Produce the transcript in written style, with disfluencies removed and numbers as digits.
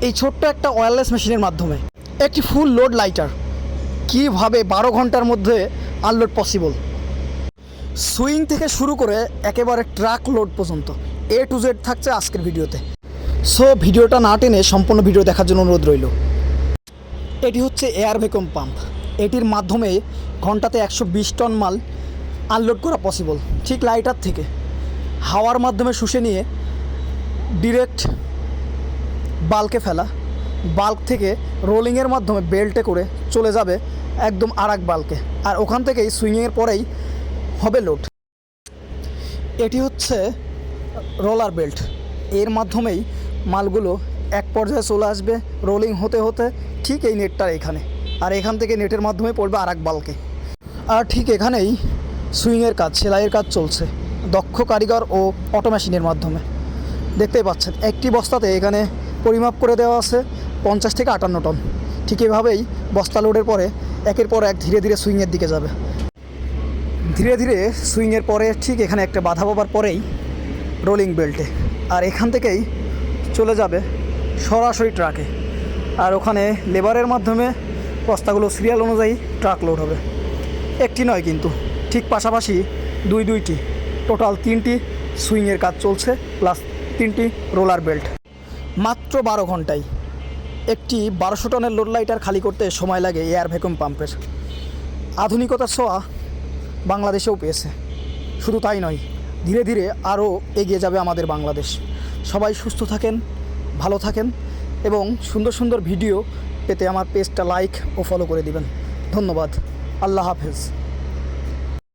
এই ছোট্ট একটা ওয়্যারলেস মেশিনের মাধ্যমে একটি ফুল লোড লাইটার কীভাবে 12 ঘন্টার মধ্যে আনলোড পসিবল। সুইং থেকে শুরু করে একেবারে ট্রাক লোড পর্যন্ত A to Z থাকছে আজকের ভিডিওতে। সো ভিডিওটা না টেনে সম্পূর্ণ ভিডিও দেখার জন্য অনুরোধ রইল। এটি হচ্ছে এয়ার ভ্যাকুয়াম পাম্প। এটির মাধ্যমে ঘন্টাতে 120 টন মাল আনলোড করা পসিবল। ঠিক লাইটার থেকে হাওয়ার মাধ্যমে শুষে নিয়ে ডিরেক্ট বাল্কে ফেলা, বাল্ক থেকে রোলিংয়ের মাধ্যমে বেল্টে করে চলে যাবে একদম আরেক বাল্কে, আর ওখান থেকেই সুইংয়ের পরেই হবে লোড। এটি হচ্ছে রোলার বেল্ট। এর মাধ্যমেই মালগুলো এক পর্যায়ে চলে আসবে রোলিং হতে হতে ঠিক এই নেটটার এখানে, আর এখান থেকে নেটের মাধ্যমে পড়বে আরেক বাল্কে। আর ঠিক এখানেই সুইংয়ের কাজ, সেলাইয়ের কাজ চলছে দক্ষ কারিগর ও অটো মেশিনের মাধ্যমে। দেখতেই পাচ্ছেন একটি বস্তাতে এখানে পরিমাপ করে দেওয়া আছে 50 থেকে 58 টন। ঠিক এভাবেই বস্তা লোডের পরে একের পর এক ধীরে ধীরে সুইংয়ের দিকে যাবে। ধীরে ধীরে সুইংয়ের পরে ঠিক এখানে একটা বাধা পাবার পরেই রোলিং বেল্টে, আর এখান থেকেই চলে যাবে সরাসরি ট্রাকে, আর ওখানে লেবারের মাধ্যমে বস্তাগুলো সিরিয়াল অনুযায়ী ট্রাক লোড হবে। একটি নয় কিন্তু, ঠিক পাশাপাশি দুইটি টোটাল 3টি সুইংয়ের কাজ চলছে, প্লাস 3টি রোলার বেল্ট। মাত্র 12 ঘন্টায় একটি 1200 টনের লোড লাইটার খালি করতে সময় লাগে এয়ার ভ্যাকুয়াম পাম্পের। আধুনিকতার ছোঁয়া বাংলাদেশেও পেয়েছে। শুধু তাই নয়, ধীরে ধীরে আরও এগিয়ে যাবে আমাদের বাংলাদেশ। সবাই সুস্থ থাকেন, ভালো থাকেন এবং সুন্দর সুন্দর ভিডিও পেতে আমার পেজটা লাইক ও ফলো করে দিবেন। ধন্যবাদ। আল্লাহ হাফেজ।